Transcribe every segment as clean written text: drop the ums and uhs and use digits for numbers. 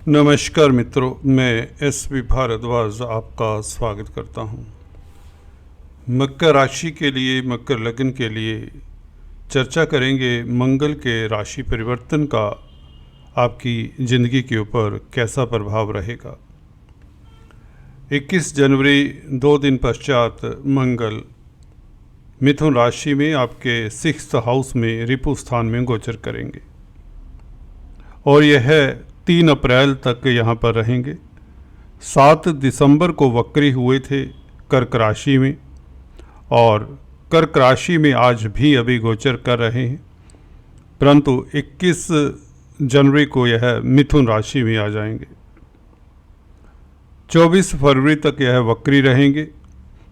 नमस्कार मित्रों, मैं एस.वी. भारद्वाज आपका स्वागत करता हूं। मकर राशि के लिए, मकर लग्न के लिए चर्चा करेंगे मंगल के राशि परिवर्तन का आपकी ज़िंदगी के ऊपर कैसा प्रभाव रहेगा। 21 जनवरी 2 दिन पश्चात मंगल मिथुन राशि में आपके 6th हाउस में रिपु स्थान में गोचर करेंगे और यह 3 अप्रैल तक यहाँ पर रहेंगे। 7 दिसंबर को वक्री हुए थे कर्क राशि में और कर्क राशि में आज भी अभी गोचर कर रहे हैं, परंतु 21 जनवरी को यह मिथुन राशि में आ जाएंगे। 24 फरवरी तक यह वक्री रहेंगे,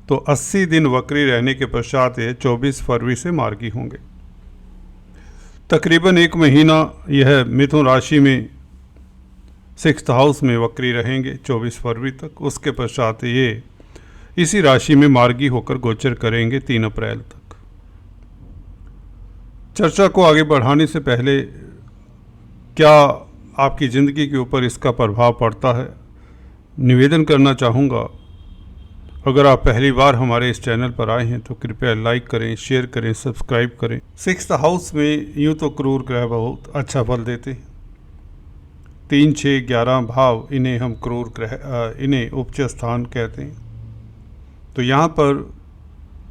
तो 80 दिन वक्री रहने के पश्चात यह 24 फरवरी से मार्गी होंगे। तकरीबन 1 महीना यह मिथुन राशि में 6th हाउस में वक्री रहेंगे 24 फरवरी तक। उसके पश्चात ये इसी राशि में मार्गी होकर गोचर करेंगे 3 अप्रैल तक। चर्चा को आगे बढ़ाने से पहले क्या आपकी ज़िंदगी के ऊपर इसका प्रभाव पड़ता है, निवेदन करना चाहूँगा। अगर आप पहली बार हमारे इस चैनल पर आए हैं तो कृपया लाइक करें, शेयर करें, सब्सक्राइब करें। 6th हाउस में यूँ तो क्रूर ग्रह बहुत अच्छा फल देते हैं। 3, 6, 11 भाव, इन्हें हम क्रूर ग्रह, इन्हें उपज स्थान कहते हैं। तो यहाँ पर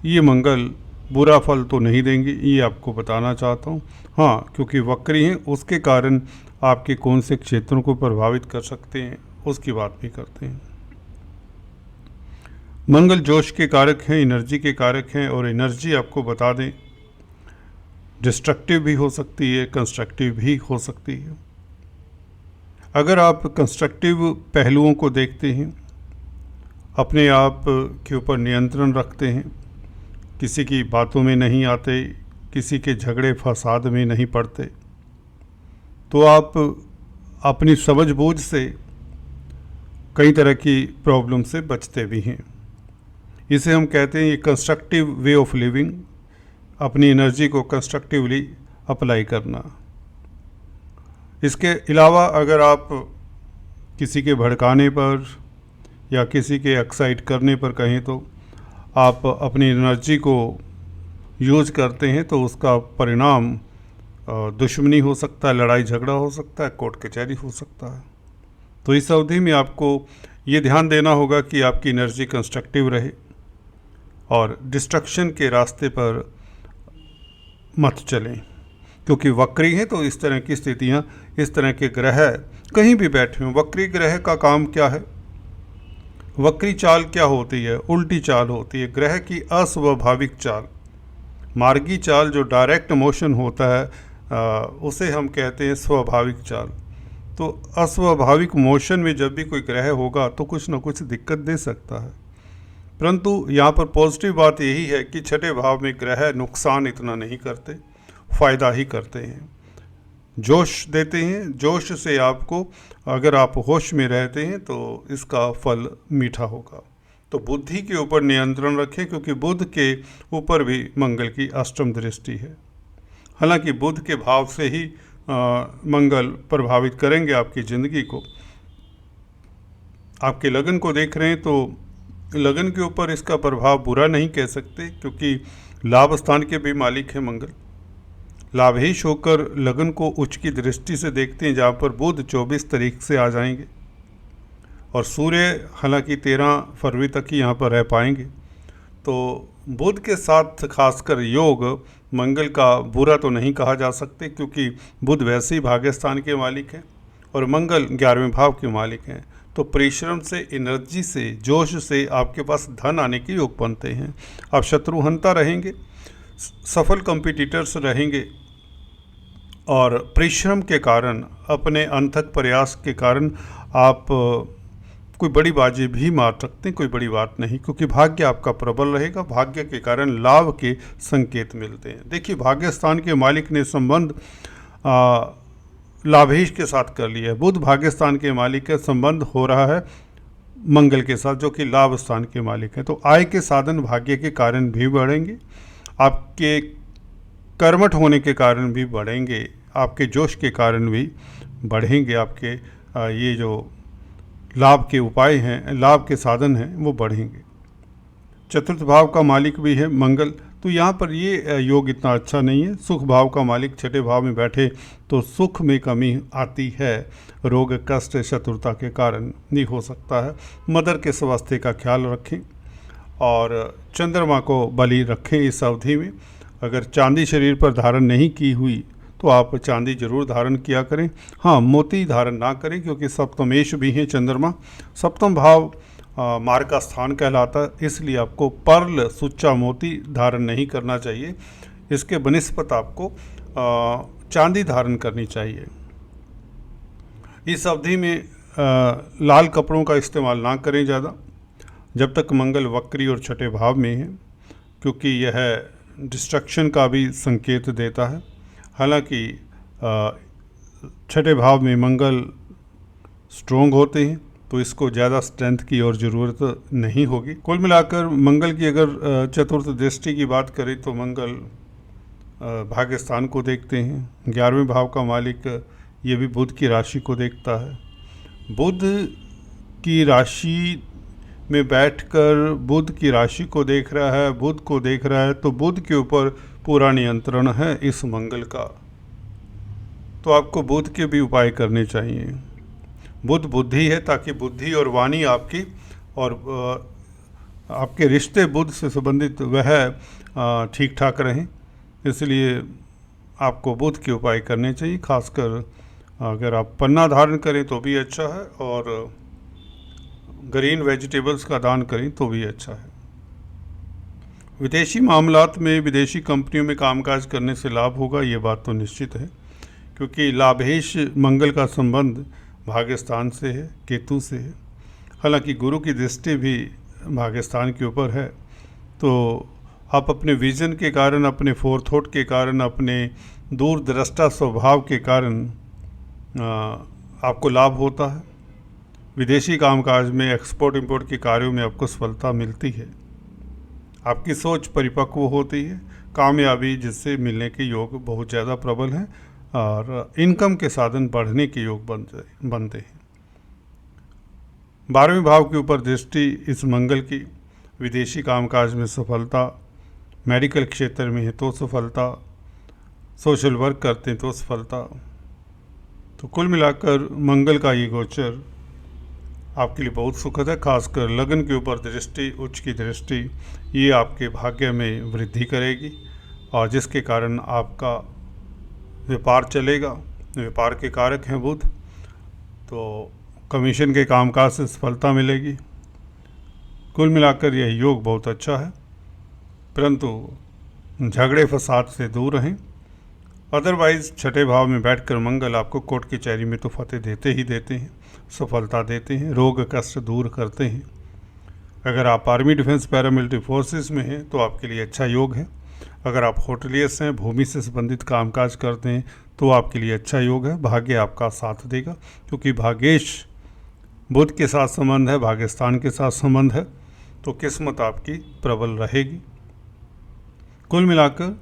ये मंगल बुरा फल तो नहीं देंगे, ये आपको बताना चाहता हूँ। हाँ, क्योंकि वक्री हैं उसके कारण आपके कौन से क्षेत्रों को प्रभावित कर सकते हैं उसकी बात भी करते हैं। मंगल जोश के कारक हैं, एनर्जी के कारक हैं, और एनर्जी आपको बता दें डिस्ट्रक्टिव भी हो सकती है, कंस्ट्रक्टिव भी हो सकती है। अगर आप कंस्ट्रक्टिव पहलुओं को देखते हैं, अपने आप के ऊपर नियंत्रण रखते हैं, किसी की बातों में नहीं आते, किसी के झगड़े फसाद में नहीं पड़ते, तो आप अपनी समझबूझ से कई तरह की प्रॉब्लम से बचते भी हैं। इसे हम कहते हैं ये कंस्ट्रक्टिव वे ऑफ लिविंग, अपनी एनर्जी को कंस्ट्रक्टिवली अप्लाई करना। इसके अलावा अगर आप किसी के भड़काने पर या किसी के एक्साइट करने पर कहें तो आप अपनी एनर्जी को यूज करते हैं, तो उसका परिणाम दुश्मनी हो सकता है, लड़ाई झगड़ा हो सकता है, कोर्ट कचहरी हो सकता है। तो इस अवधि में आपको ये ध्यान देना होगा कि आपकी एनर्जी कंस्ट्रक्टिव रहे और डिस्ट्रक्शन के रास्ते पर मत चलें, क्योंकि वक्री हैं तो इस तरह की स्थितियां, इस तरह के ग्रह कहीं भी बैठे हों। वक्री ग्रह का काम क्या है? वक्री चाल क्या होती है? उल्टी चाल होती है, ग्रह की अस्वाभाविक चाल। मार्गी चाल जो डायरेक्ट मोशन होता है उसे हम कहते हैं स्वाभाविक चाल। तो अस्वाभाविक मोशन में जब भी कोई ग्रह होगा तो कुछ ना कुछ दिक्कत दे सकता है, परंतु यहाँ पर पॉजिटिव बात यही है कि 6ठे भाव में ग्रह नुकसान इतना नहीं करते, फ़ायदा ही करते हैं, जोश देते हैं। जोश से आपको, अगर आप होश में रहते हैं तो इसका फल मीठा होगा। तो बुद्धि के ऊपर नियंत्रण रखें, क्योंकि बुध के ऊपर भी मंगल की अष्टम दृष्टि है। हालांकि बुध के भाव से ही मंगल प्रभावित करेंगे आपकी ज़िंदगी को। आपके लगन को देख रहे हैं तो लगन के ऊपर इसका प्रभाव बुरा नहीं कह सकते, क्योंकि लाभ स्थान के भी मालिक है मंगल। लाभेश होकर लगन को उच्च की दृष्टि से देखते हैं, जहाँ पर बुध 24 तारीख से आ जाएंगे और सूर्य हालांकि 13 फरवरी तक ही यहाँ पर रह पाएंगे। तो बुध के साथ खासकर योग मंगल का बुरा तो नहीं कहा जा सकते, क्योंकि बुध वैसे ही भाग्यस्थान के मालिक हैं और मंगल 11वें भाव के मालिक हैं। तो परिश्रम से, एनर्जी से, जोश से आपके पास धन आने के योग बनते हैं। आप शत्रुहंता रहेंगे, सफल कंपटीटर्स रहेंगे और परिश्रम के कारण, अपने अनथक प्रयास के कारण आप कोई बड़ी बाजी भी मार सकते हैं। कोई बड़ी बात नहीं, क्योंकि भाग्य आपका प्रबल रहेगा। भाग्य के कारण लाभ के संकेत मिलते हैं। देखिए, भाग्य स्थान के मालिक ने संबंध लाभेश के साथ कर लिया है। बुध भाग्य स्थान के मालिक का संबंध हो रहा है मंगल के साथ, जो कि लाभ स्थान के मालिक हैं। तो आय के साधन भाग्य के कारण भी बढ़ेंगे, आपके कर्मठ होने के कारण भी बढ़ेंगे, आपके जोश के कारण भी बढ़ेंगे, आपके ये जो लाभ के उपाय हैं, लाभ के साधन हैं, वो बढ़ेंगे। चतुर्थ भाव का मालिक भी है मंगल, तो यहाँ पर ये योग इतना अच्छा नहीं है। सुख भाव का मालिक छठे भाव में बैठे तो सुख में कमी आती है, रोग कष्ट शत्रुता के कारण नहीं हो सकता है। मदर के स्वास्थ्य का ख्याल रखें और चंद्रमा को बलि रखें इस अवधि में। अगर चांदी शरीर पर धारण नहीं की हुई तो आप चांदी जरूर धारण किया करें। हाँ, मोती धारण ना करें क्योंकि सप्तमेश भी हैं चंद्रमा। सप्तम भाव मार्ग का स्थान कहलाता है, इसलिए आपको पर्ल सुच्चा मोती धारण नहीं करना चाहिए। इसके बनिस्पत आपको चांदी धारण करनी चाहिए। इस अवधि में लाल कपड़ों का इस्तेमाल ना करें ज़्यादा जब तक मंगल वक्री और छठे भाव में है, क्योंकि यह डिस्ट्रक्शन का भी संकेत देता है। हालांकि छठे भाव में मंगल स्ट्रोंग होते हैं तो इसको ज़्यादा स्ट्रेंथ की और ज़रूरत नहीं होगी। कुल मिलाकर मंगल की अगर चतुर्थ दृष्टि की बात करें तो मंगल भाग्य स्थान को देखते हैं। 11वें भाव का मालिक ये भी बुध की राशि को देखता है। बुध की राशि में बैठकर बुध की राशि को देख रहा है, बुध को देख रहा है, तो बुध के ऊपर पूरा नियंत्रण है इस मंगल का। तो आपको बुध के भी उपाय करने चाहिए। बुध बुद्धि है, ताकि बुद्धि और वाणी आपकी और आपके रिश्ते बुध से संबंधित वह ठीक ठाक रहें। इसलिए आपको बुध के उपाय करने चाहिए। खासकर अगर आप पन्ना धारण करें तो भी अच्छा है और ग्रीन वेजिटेबल्स का दान करें तो भी अच्छा है। विदेशी मामलात में विदेशी कंपनियों में कामकाज करने से लाभ होगा, ये बात तो निश्चित है, क्योंकि लाभेश मंगल का संबंध भाग्यस्थान से है, केतु से है। हालांकि गुरु की दृष्टि भी भाग्यस्थान के ऊपर है, तो आप अपने विजन के कारण, अपने फोरथॉट के कारण, अपने दूरदृष्टा स्वभाव के कारण आपको लाभ होता है। विदेशी कामकाज में, एक्सपोर्ट इंपोर्ट के कार्यों में आपको सफलता मिलती है। आपकी सोच परिपक्व होती है, कामयाबी जिससे मिलने के योग बहुत ज़्यादा प्रबल हैं और इनकम के साधन बढ़ने के योग बनते हैं। 12वें भाव के ऊपर दृष्टि इस मंगल की, विदेशी कामकाज में सफलता, मेडिकल क्षेत्र में है तो सफलता, सोशल वर्क करते हैं तो सफलता। तो कुल मिलाकर मंगल का ये गोचर आपके लिए बहुत सुखद है। खासकर लगन के ऊपर दृष्टि, उच्च की दृष्टि, ये आपके भाग्य में वृद्धि करेगी और जिसके कारण आपका व्यापार चलेगा। व्यापार के कारक हैं बुध, तो कमीशन के कामकाज से सफलता मिलेगी। कुल मिलाकर यह योग बहुत अच्छा है, परंतु झगड़े फसाद से दूर रहें। अदरवाइज़ छठे भाव में बैठकर मंगल आपको कोर्ट कचहरी में तो फतेह देते ही देते हैं, सफलता देते हैं, रोग कष्ट दूर करते हैं। अगर आप आर्मी, डिफेंस, पैरामिलिट्री फोर्सेस में हैं तो आपके लिए अच्छा योग है। अगर आप होटलियर्स हैं, भूमि से संबंधित कामकाज करते हैं तो आपके लिए अच्छा योग है। भाग्य आपका साथ देगा, क्योंकि भाग्येश बुध के साथ संबंध है, भाग्यस्थान के साथ संबंध है, तो किस्मत आपकी प्रबल रहेगी। कुल मिलाकर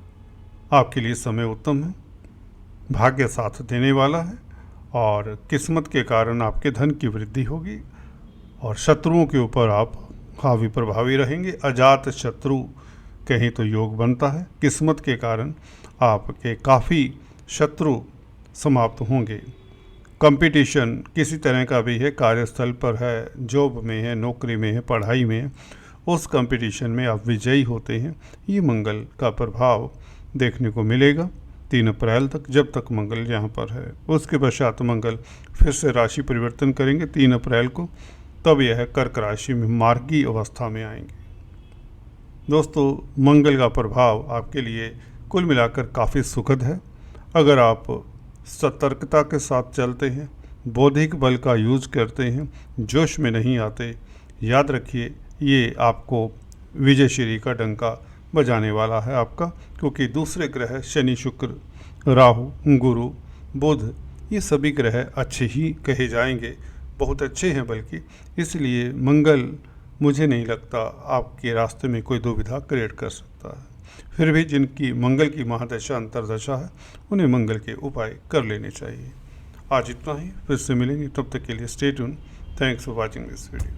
आपके लिए समय उत्तम है, भाग्य साथ देने वाला है और किस्मत के कारण आपके धन की वृद्धि होगी और शत्रुओं के ऊपर आप हावी प्रभावी रहेंगे। अजात शत्रु कहीं तो योग बनता है। किस्मत के कारण आपके काफ़ी शत्रु समाप्त होंगे। कंपटीशन किसी तरह का भी है, कार्यस्थल पर है, जॉब में है, नौकरी में है, पढ़ाई में है, उस कंपटीशन में आप विजयी होते हैं। ये मंगल का प्रभाव देखने को मिलेगा 3 अप्रैल तक, जब तक मंगल यहाँ पर है। उसके पश्चात मंगल फिर से राशि परिवर्तन करेंगे 3 अप्रैल को, तब यह कर्क राशि में मार्गी अवस्था में आएंगे। दोस्तों, मंगल का प्रभाव आपके लिए कुल मिलाकर काफ़ी सुखद है। अगर आप सतर्कता के साथ चलते हैं, बौद्धिक बल का यूज़ करते हैं, जोश में नहीं आते, याद रखिए ये आपको विजयश्री का डंका बजाने वाला है आपका, क्योंकि दूसरे ग्रह शनि, शुक्र, राहु, गुरु, बुध, ये सभी ग्रह अच्छे ही कहे जाएंगे, बहुत अच्छे हैं बल्कि। इसलिए मंगल, मुझे नहीं लगता आपके रास्ते में कोई दुविधा क्रिएट कर सकता है। फिर भी जिनकी मंगल की महादशा अंतरदशा है, उन्हें मंगल के उपाय कर लेने चाहिए। आज इतना ही, फिर से मिलेंगे, तब तक के लिए stay tune. Thanks for watching this video.